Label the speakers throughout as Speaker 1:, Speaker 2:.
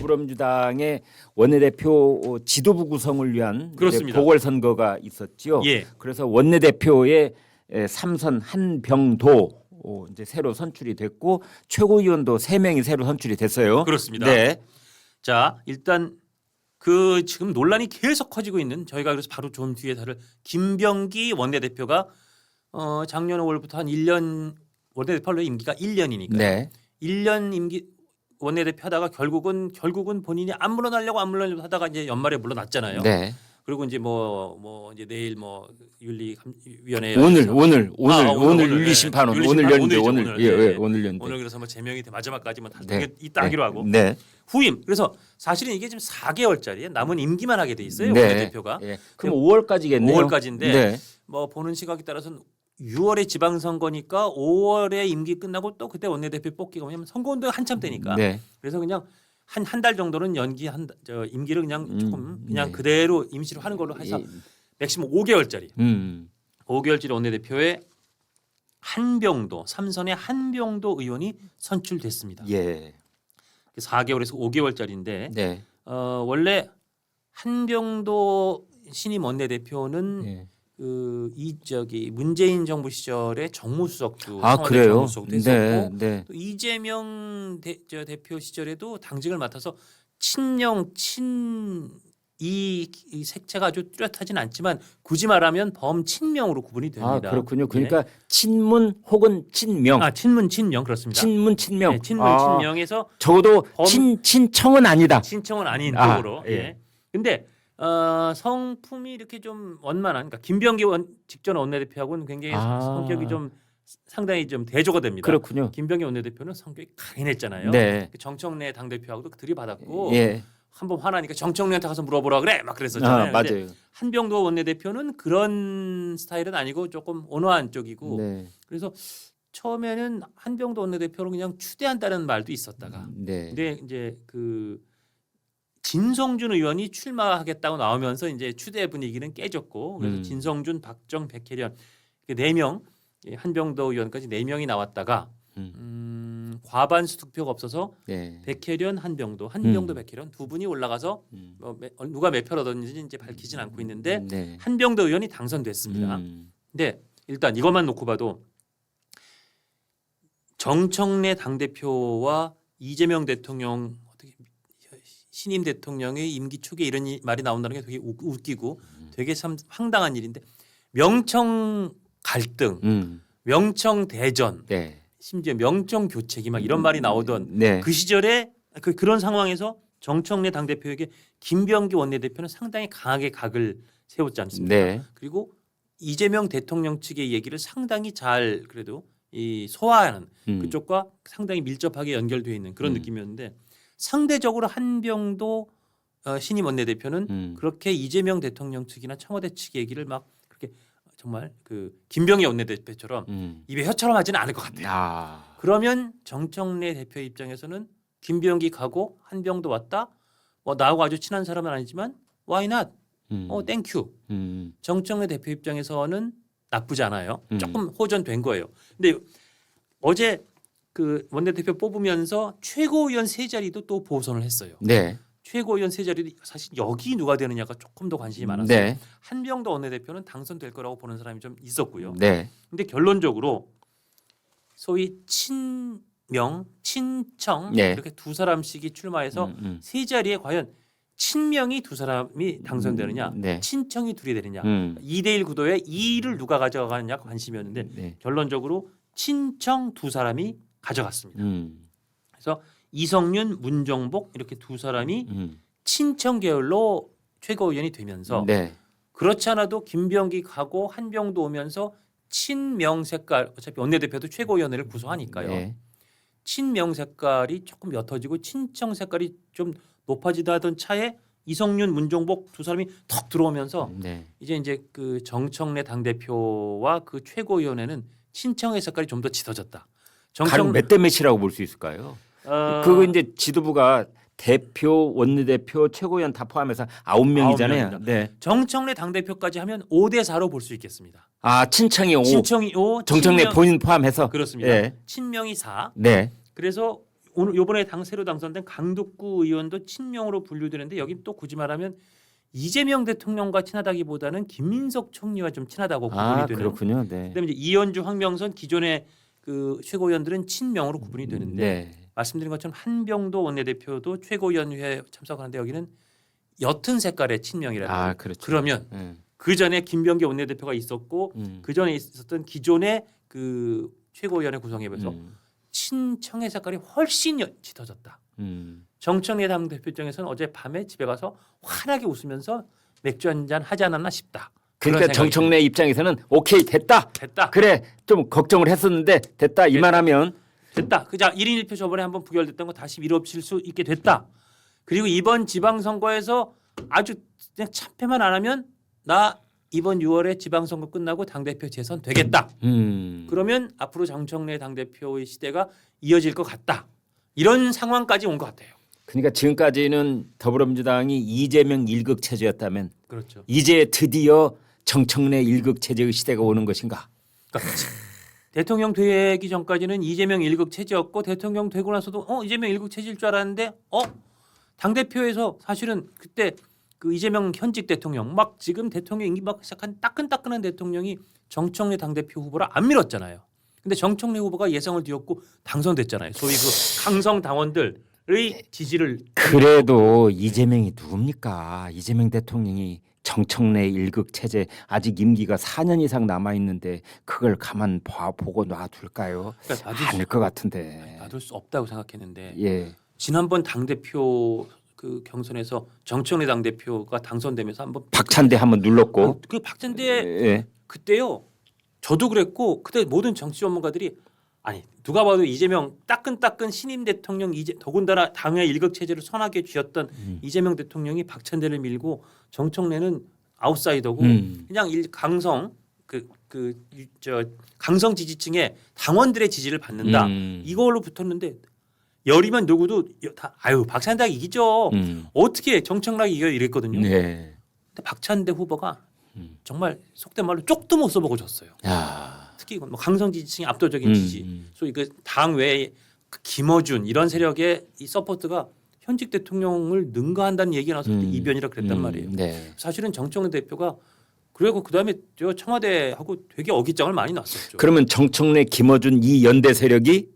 Speaker 1: 더불어민주당의 원내대표 지도부 구성을 위한
Speaker 2: 그렇습니다.
Speaker 1: 보궐선거가 있었지요.
Speaker 2: 예.
Speaker 1: 그래서 원내대표의 삼선 한병도 이제 새로 선출이 됐고 최고위원도 3명이 새로 선출이 됐어요.
Speaker 2: 그렇습니다.
Speaker 1: 네.
Speaker 2: 자, 일단 그 지금 논란이 계속 커지고 있는 저희가 그래서 바로 좀 뒤에 다룰 김병기 원내대표가 작년 5월부터 한 1년 원내대표로 임기가 1년이니까요.
Speaker 1: 네.
Speaker 2: 1년 임기 원내대표 하다가 결국은 본인이 안 물러나려고 하다가 이제 연말에 물러났잖아요.
Speaker 1: 네.
Speaker 2: 그리고 이제 뭐 이제 내일 뭐 윤리위원회
Speaker 1: 오늘
Speaker 2: 오늘,
Speaker 1: 윤리심판원
Speaker 2: 네.
Speaker 1: 오늘 연대 오늘
Speaker 2: 오늘,
Speaker 1: 예,
Speaker 2: 네.
Speaker 1: 예, 오늘 연대.
Speaker 2: 오늘 그래서 뭐 제명이 마지막까지만 다
Speaker 1: 네.
Speaker 2: 있다 하기로 하고
Speaker 1: 네.
Speaker 2: 후임. 그래서 사실은 이게 지금 4개월짜리 남은 임기만 하게 돼 있어요.
Speaker 1: 네.
Speaker 2: 원내대표가.
Speaker 1: 예. 그럼 5월까지겠네요.
Speaker 2: 5월까지인데
Speaker 1: 네.
Speaker 2: 뭐 보는 시각에 따라서는 6월에 지방선거니까 5월에 임기 끝나고 또 그때 원내대표 뽑기가 왜냐면 선거운동 한참 때니까.
Speaker 1: 네.
Speaker 2: 그래서 그냥 한 달 정도는 임기를 그냥 조금 그냥
Speaker 1: 네.
Speaker 2: 그대로 임시로 하는 걸로 해서
Speaker 1: 예.
Speaker 2: 맥시멈 5개월짜리. 5개월짜리 원내대표에 한병도 삼선의 한병도 의원이 선출됐습니다.
Speaker 1: 예.
Speaker 2: 4개월에서 5개월짜리인데
Speaker 1: 네.
Speaker 2: 원래 한병도 신임 원내대표는
Speaker 1: 예.
Speaker 2: 문재인 정부 시절에 정무수석도
Speaker 1: 아,
Speaker 2: 청와대
Speaker 1: 그래요?
Speaker 2: 정무수석도 했었고
Speaker 1: 네. 네.
Speaker 2: 또 이재명 대표 시절에도 당직을 맡아서 친명 이 색채가 아주 뚜렷하진 않지만 굳이 말하면 범친명으로 구분이 됩니다.
Speaker 1: 아, 그렇군요. 그러니까 친문 혹은 친명.
Speaker 2: 친명 그렇습니다.
Speaker 1: 친명.
Speaker 2: 네, 친명에서
Speaker 1: 적어도 친청은 아니다.
Speaker 2: 친청은 아닌
Speaker 1: 아,
Speaker 2: 쪽으로.
Speaker 1: 예.
Speaker 2: 예. 근데 성품이 이렇게 좀 원만한, 그러니까 김병기 직전 원내대표하고는 굉장히 성격이 좀 상당히 좀 대조가 됩니다.
Speaker 1: 그렇군요.
Speaker 2: 김병기 원내대표는 성격이 강인했잖아요.
Speaker 1: 네.
Speaker 2: 정청래 당대표하고도 들이받았고
Speaker 1: 예.
Speaker 2: 한번 화나니까 정청래한테 가서 물어보라 그래 막 그랬었잖아요.
Speaker 1: 맞아요.
Speaker 2: 한병도 원내대표는 그런 스타일은 아니고 조금 온화한 쪽이고
Speaker 1: 네.
Speaker 2: 그래서 처음에는 한병도 원내대표를 그냥 추대한다는 말도 있었다가
Speaker 1: 네.
Speaker 2: 근데 이제 진성준 의원이 출마하겠다고 나오면서 이제 추대 분위기는 깨졌고 그래서 진성준, 박정, 백혜련 4명 한병도 의원까지 4명이 나왔다가 과반수 득표가 없어서
Speaker 1: 네.
Speaker 2: 백혜련, 한병도, 백혜련 두 분이 올라가서 누가 몇 표 얻었는지 이제 밝히진 않고 있는데
Speaker 1: 네.
Speaker 2: 한병도 의원이 당선됐습니다. 근데 일단 이것만 놓고 봐도 정청래 당대표와 이재명 대통령 신임 대통령의 임기 초기에 이런 말이 나온다는 게 되게 웃기고 되게 참 황당한 일인데 명청 갈등, 명청 대전,
Speaker 1: 네.
Speaker 2: 심지어 명청 교체기 막 이런 말이 나오던
Speaker 1: 네.
Speaker 2: 그 시절에 그런 상황에서 정청래 당대표에게 김병기 원내대표는 상당히 강하게 각을 세웠지 않습니까?
Speaker 1: 네.
Speaker 2: 그리고 이재명 대통령 측의 얘기를 상당히 잘 그래도 소화하는 그쪽과 상당히 밀접하게 연결되어 있는 그런 느낌이었는데 상대적으로 한병도 신임 원내대표는 그렇게 이재명 대통령 측이나 청와대 측의 얘기를 막 그렇게 정말 김병기 원내대표처럼 입에 혀처럼 하지는 않을 것 같아요. 그러면 정청래 대표 입장에서는 김병기 가고 한병도 왔다. 나하고 아주 친한 사람은 아니지만 why not? 땡큐. 정청래 대표 입장에서는 나쁘지 않아요. 조금 호전된 거예요. 근데 어제 원내대표 뽑으면서 최고위원 3자리도 또 보선을 했어요.
Speaker 1: 네.
Speaker 2: 최고위원 3자리도 사실 여기 누가 되느냐가 조금 더 관심이 많았어요.
Speaker 1: 네.
Speaker 2: 한병도 원내대표는 당선될 거라고 보는 사람이 좀 있었고요.
Speaker 1: 네.
Speaker 2: 근데 결론적으로 소위 친명, 친청
Speaker 1: 네.
Speaker 2: 이렇게 두 사람씩이 출마해서 3자리에 과연 친명이 2사람이 당선되느냐,
Speaker 1: 네.
Speaker 2: 친청이 2이 되느냐, 2대1 구도에 2를 누가 가져가느냐 관심이었는데
Speaker 1: 네.
Speaker 2: 결론적으로 친청 2사람이 가져갔습니다. 그래서 이성윤, 문정복 이렇게 2사람이 친청 계열로 최고위원이 되면서
Speaker 1: 네.
Speaker 2: 그렇지 않아도 김병기 가고 한병도 오면서 친명 색깔 어차피 원내대표도 최고위원회를 구성하니까요.
Speaker 1: 네.
Speaker 2: 친명 색깔이 조금 옅어지고 친청 색깔이 좀 높아지다 하던 차에 이성윤, 문정복 2사람이 턱 들어오면서
Speaker 1: 네.
Speaker 2: 이제 정청래 당대표와 최고위원회는 친청의 색깔이 좀 더 짙어졌다.
Speaker 1: 가령 몇 대 몇이라고 볼 수 있을까요? 그거 이제 지도부가 대표, 원내대표, 최고위원 다 포함해서 9명이잖아요. 네.
Speaker 2: 정청래 당대표까지 하면 5대 4로 볼 수 있겠습니다.
Speaker 1: 친청이 5.
Speaker 2: 친청이 5,
Speaker 1: 정청래 본인 포함해서.
Speaker 2: 그렇습니다.
Speaker 1: 네.
Speaker 2: 친명이 4.
Speaker 1: 네.
Speaker 2: 그래서 오늘 요번에 새로 당선된 강덕구 의원도 친명으로 분류되는데 여기 또 굳이 말하면 이재명 대통령과 친하다기보다는 김민석 총리와 좀 친하다고 구분이 되는.
Speaker 1: 그렇군요. 네.
Speaker 2: 그다음에 이제 이현주, 황명선 기존의 그 최고위원들은 친명으로 구분이 되는데
Speaker 1: 네.
Speaker 2: 말씀드린 것처럼 한병도 원내대표도 최고위원회에 참석하는데 여기는 옅은 색깔의 친명이라는.
Speaker 1: 그렇죠.
Speaker 2: 그러면
Speaker 1: 네.
Speaker 2: 그 전에 김병기 원내대표가 있었고 그 전에 있었던 기존의 그 최고위원회 구성에 비해서 친청의 색깔이 훨씬 짙어졌다. 정청래 당대표 입장에서는 어제 밤에 집에 가서 환하게 웃으면서 맥주 한잔 하지 않았나 싶다.
Speaker 1: 그러니까 정청래 입장에서는 오케이 됐다. 그래 좀 걱정을 했었는데 됐다. 이만하면
Speaker 2: 됐다. 그자 1인 1표 저번에 한번 부결됐던 거 다시 밀어붙일 수 있게 됐다. 그리고 이번 지방선거에서 아주 그냥 참패만 안 하면 나 이번 6월에 지방선거 끝나고 당대표 재선 되겠다. 그러면 앞으로 정청래 당대표의 시대가 이어질 것 같다. 이런 상황까지 온 것 같아요.
Speaker 1: 그러니까 지금까지는 더불어민주당이 이재명 1극 체제였다면
Speaker 2: 그렇죠.
Speaker 1: 이제 드디어 정청래 1극 체제의 시대가 오는 것인가?
Speaker 2: 그러니까 대통령 되기 전까지는 이재명 1극 체제였고 대통령 되고 나서도 이재명 1극 체제일 줄 알았는데 당대표에서 사실은 그때 그 이재명 현직 대통령 막 지금 대통령 임기 막 시작한 따끈따끈한 대통령이 정청래 당대표 후보를 안 밀었잖아요. 근데 정청래 후보가 예상을 뒤엎고 당선됐잖아요. 소위 그 강성 당원들의 지지를.
Speaker 1: 그래도 이재명이 누굽니까? 이재명 대통령이 정청래 1극 체제 아직 임기가 4년 이상 남아 있는데 그걸 가만 보고 놔둘까요?
Speaker 2: 그러니까
Speaker 1: 아닐 것 같은데.
Speaker 2: 놔둘 수 없다고 생각했는데
Speaker 1: 예.
Speaker 2: 지난번 당대표 그 경선에서 정청래 당대표가 당선되면서 한번
Speaker 1: 박찬대 한번 눌렀고
Speaker 2: 그 박찬대
Speaker 1: 예.
Speaker 2: 그때요. 저도 그랬고 그때 모든 정치 전문가들이 아니 누가 봐도 이재명 따끈따끈 신임 대통령 더군다나 당의 일극 체제를 선하게 쥐었던 이재명 대통령이 박찬대를 밀고 정청래는 아웃사이더고 그냥 강성 강성 지지층의 당원들의 지지를 받는다. 이걸로 붙었는데 열이면 누구도 다 박찬대가 이기죠. 어떻게 정청래가 이겨 이랬거든요.
Speaker 1: 네.
Speaker 2: 근데 박찬대 후보가 정말 속된 말로 쪽도 못 써보고 졌어요.
Speaker 1: 야.
Speaker 2: 특히 뭐 강성 지지층의 압도적인 지지, 소위 그 당 외에 김어준 이런 세력의 이 서포트가 현직 대통령을 능가한다는 얘기가 나서 그때 이변이라 그랬단 말이에요.
Speaker 1: 네.
Speaker 2: 사실은 정청래 대표가 그리고 그다음에 저 청와대하고 되게 어깃장을 많이 놨었죠.
Speaker 1: 그러면 정청래, 김어준 이 연대 세력이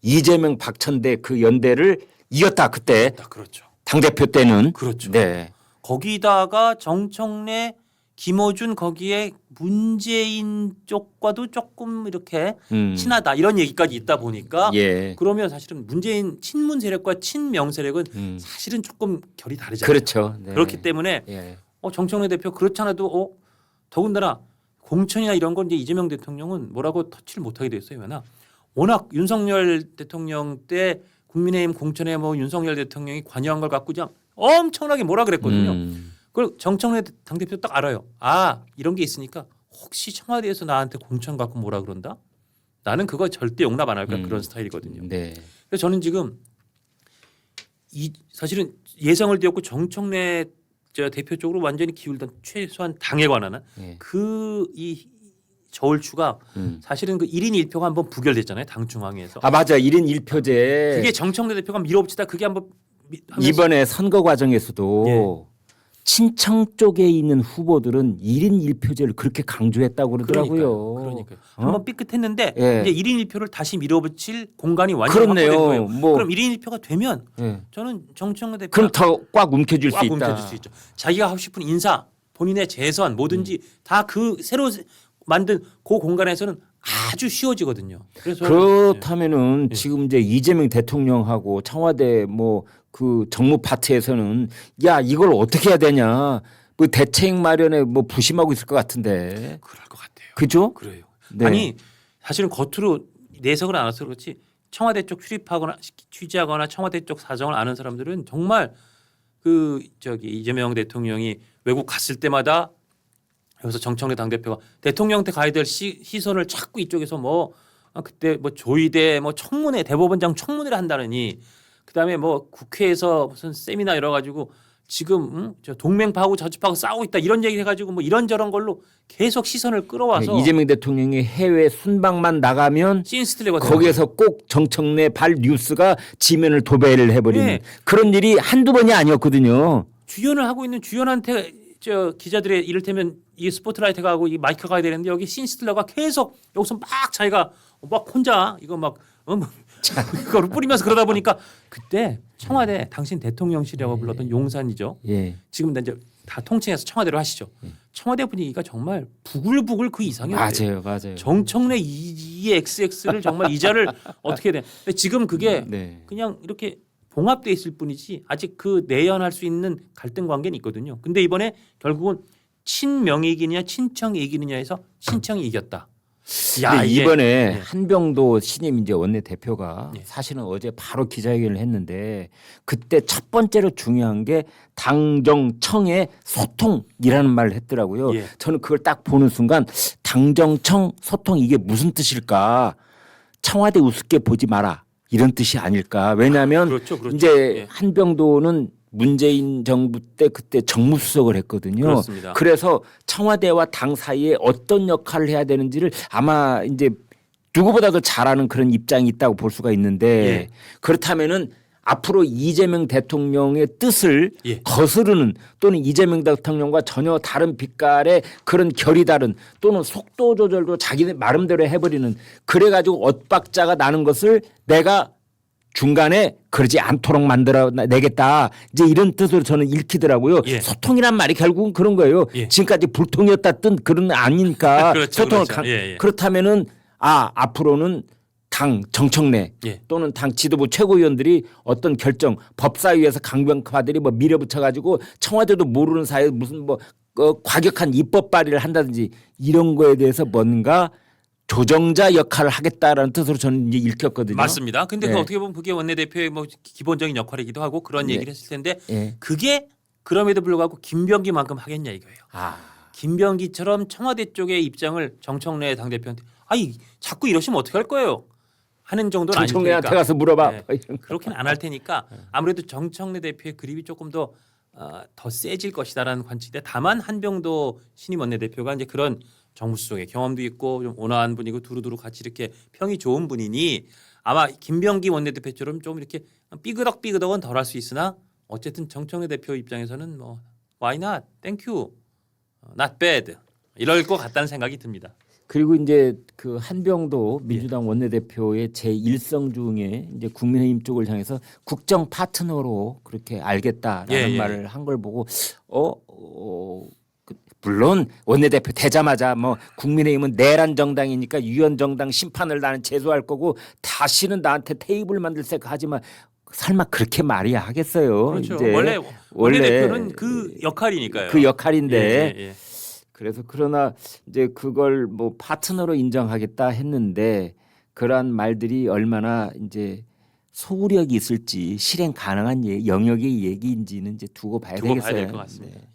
Speaker 1: 이재명, 박찬대 그 연대를 이겼다 그때.
Speaker 2: 그렇죠.
Speaker 1: 당 대표 때는.
Speaker 2: 그렇죠.
Speaker 1: 네.
Speaker 2: 거기다가 정청래, 김어준 거기에 문재인 쪽과도 조금 이렇게 친하다 이런 얘기까지 있다 보니까
Speaker 1: 예.
Speaker 2: 그러면 사실은 문재인 친문 세력과 친명 세력은 사실은 조금 결이 다르잖아요.
Speaker 1: 그렇죠. 네.
Speaker 2: 그렇기 때문에
Speaker 1: 예.
Speaker 2: 정청래 대표 그렇잖아도 더군다나 공천이나 이런 건 이제 이재명 대통령은 뭐라고 터치를 못하게 됐어요. 왜냐 워낙 윤석열 대통령 때 국민의힘 공천에 뭐 윤석열 대통령이 관여한 걸 갖고 그냥 엄청나게 뭐라 그랬거든요. 그걸 정청래 당대표 딱 알아요. 이런 게 있으니까 혹시 청와대에서 나한테 공천 갖고 뭐라 그런다? 나는 그거 절대 용납 안 할 거야. 그런 스타일이거든요.
Speaker 1: 네.
Speaker 2: 그래서 저는 지금 사실은 예상을 뒤엎고 정청래 대표 쪽으로 완전히 기울던 최소한 당에 관한
Speaker 1: 네.
Speaker 2: 이 저울추가 사실은 그 1인 1표가 한번 부결됐잖아요. 당 중앙에서.
Speaker 1: 맞아. 1인 1표제.
Speaker 2: 그게 정청래 대표가 밀어붙이다 그게 한번
Speaker 1: 이번에 선거 과정에서도
Speaker 2: 예.
Speaker 1: 친청 쪽에 있는 후보들은 1인 1표제를 그렇게 강조했다고 그러더라고요.
Speaker 2: 그러니까요. 한번 삐끗했는데
Speaker 1: 예.
Speaker 2: 이제 1인 1표를 다시 밀어붙일 공간이 완전히 확보된 거예요. 그럼 1인 1표가 되면 저는 정청래 대표가
Speaker 1: 그럼 더 꽉 움켜줄 수 있다.
Speaker 2: 움켜줄 수 있죠. 자기가 하고 싶은 인사, 본인의 재선 뭐든지 다 그 새로 만든 그 공간에서는 아주 쉬워지거든요. 그래서
Speaker 1: 그렇다면은 지금 이제 이재명 대통령하고 청와대 뭐 그 정무 파트에서는 야 이걸 어떻게 해야 되냐 그 대책 마련에 뭐 부심하고 있을 것 같은데.
Speaker 2: 그럴 것 같아요.
Speaker 1: 그죠?
Speaker 2: 그래요.
Speaker 1: 네.
Speaker 2: 아니 사실은 겉으로 내석을 안 해서 그렇지 청와대 쪽 취재하거나 청와대 쪽 사정을 아는 사람들은 정말 이재명 대통령이 외국 갔을 때마다 여기서 정청래 당대표가 대통령한테 가야 될 시선을 자꾸 이쪽에서 그때 조의대 청문회 대법원장 청문회를 한다느니 그다음에 국회에서 무슨 세미나 열어가지고 지금 저 동맹파하고 저주파하고 싸우고 있다 이런 얘기를 해가지고 뭐 이런저런 걸로 계속 시선을 끌어와서
Speaker 1: 이재명 대통령이 해외 순방만 나가면
Speaker 2: 씬스틸레가
Speaker 1: 거기에서 꼭 정청래 발 뉴스가 지면을 도배를 해버리는
Speaker 2: 네.
Speaker 1: 그런 일이 한두 번이 아니었거든요.
Speaker 2: 주연을 하고 있는 주연한테 저 기자들의 이를테면 이 스포트라이트가 하고 이 마이크가 가야 되는데 여기 씬스틸러가 계속 여기서 막 자기가 막 혼자 이거 막 그거를 뿌리면서 그러다 보니까 그때 청와대 당신 대통령실이라고 불렀던 용산이죠.
Speaker 1: 예.
Speaker 2: 지금 이제 다 통칭해서 청와대로 하시죠. 청와대 분위기가 정말 부글부글 그 이상이었어요.
Speaker 1: 맞아요.
Speaker 2: 정청래 EXX를 정말 이자를 어떻게 해야 돼? 근데 지금 그게
Speaker 1: 네.
Speaker 2: 그냥 이렇게 봉합돼 있을 뿐이지 아직 그 내연할 수 있는 갈등 관계는 있거든요. 근데 이번에 결국은 친명이 이기느냐 친청이 이기느냐에서 친청이 이겼다.
Speaker 1: 근데 이번에
Speaker 2: 네.
Speaker 1: 한병도 신임 이제 원내대표가
Speaker 2: 네.
Speaker 1: 사실은 어제 바로 기자회견을 했는데 그때 첫 번째로 중요한 게 당정청의 소통이라는 말을 했더라고요.
Speaker 2: 예.
Speaker 1: 저는 그걸 딱 보는 순간 당정청 소통 이게 무슨 뜻일까? 청와대 우습게 보지 마라. 이런 뜻이 아닐까? 왜냐하면
Speaker 2: 그렇죠.
Speaker 1: 이제
Speaker 2: 예.
Speaker 1: 한병도는 문재인 정부 때 그때 정무수석을 했거든요.
Speaker 2: 그렇습니다.
Speaker 1: 그래서 청와대와 당 사이에 어떤 역할을 해야 되는지를 아마 이제 누구보다 더 잘하는 그런 입장이 있다고 볼 수가 있는데
Speaker 2: 예.
Speaker 1: 그렇다면은 앞으로 이재명 대통령의 뜻을
Speaker 2: 예.
Speaker 1: 거스르는 또는 이재명 대통령과 전혀 다른 빛깔의 그런 결이 다른 또는 속도 조절도 자기네 마음대로 해버리는 그래가지고 엇박자가 나는 것을 내가 중간에 그러지 않도록 만들어 내겠다. 이제 이런 뜻으로 저는 읽히더라고요.
Speaker 2: 예.
Speaker 1: 소통이란 말이 결국은 그런 거예요.
Speaker 2: 예.
Speaker 1: 지금까지 불통이었다 뜬 그런 아니니까
Speaker 2: 그렇죠,
Speaker 1: 소통을
Speaker 2: 그렇죠. 예, 예.
Speaker 1: 그렇다면은 앞으로는 당 정청래
Speaker 2: 예.
Speaker 1: 또는 당 지도부 최고위원들이 어떤 결정 법사위에서 강경파들이 뭐 밀어붙여가지고 청와대도 모르는 사이에 무슨 뭐 과격한 입법 발의를 한다든지 이런 거에 대해서 뭔가 조정자 역할을 하겠다라는 뜻으로 저는 이제 읽혔거든요.
Speaker 2: 맞습니다. 근데
Speaker 1: 네.
Speaker 2: 그 어떻게 보면 그게 원내대표의 뭐 기본적인 역할이기도 하고 그런
Speaker 1: 네.
Speaker 2: 얘기를 했을 텐데
Speaker 1: 예.
Speaker 2: 그게 그럼에도 불구하고 김병기만큼 하겠냐 이거예요.
Speaker 1: 아.
Speaker 2: 김병기처럼 청와대 쪽의 입장을 정청래 당대표한테 아니 자꾸 이러시면 어떻게 할 거예요? 하는 정도는 아닐
Speaker 1: 정청래한테
Speaker 2: 테니까.
Speaker 1: 가서 물어봐.
Speaker 2: 네. 그렇게는 안 할 테니까 아무래도 정청래 대표의 그립이 조금 더 세질 것이다라는 관측인데 다만 한병도 신임 원내대표가 이제 그런 정무수석의 경험도 있고 좀 온화한 분이고 두루두루 같이 이렇게 평이 좋은 분이니 아마 김병기 원내대표처럼 좀 이렇게 삐그덕삐그덕은 덜 할 수 있으나 어쨌든 정청래 대표 입장에서는 뭐 why not, thank you, not bad 이럴 것 같다는 생각이 듭니다.
Speaker 1: 그리고 이제 그 한병도 민주당 원내대표의 제1성 중에 이제 국민의힘 쪽을 향해서 국정 파트너로 그렇게 알겠다라는 말을 한 걸 보고 물론 원내대표 되자마자 뭐 국민의힘은 내란 정당이니까 유연 정당 심판을 나는 제소할 거고 다시는 나한테 테이블 만들 생각하지만 설마 그렇게 말이야 하겠어요.
Speaker 2: 그렇죠.
Speaker 1: 이제
Speaker 2: 원래 원내대표는 그 역할이니까요.
Speaker 1: 그 역할인데
Speaker 2: 예.
Speaker 1: 그래서 그러나 이제 그걸 뭐 파트너로 인정하겠다 했는데 그러한 말들이 얼마나 이제 소구력이 있을지 실행 가능한 영역의 얘기인지는 이제 두고 봐야
Speaker 2: 두고 봐야
Speaker 1: 되겠어요.
Speaker 2: 될 것 같습니다.
Speaker 1: 네.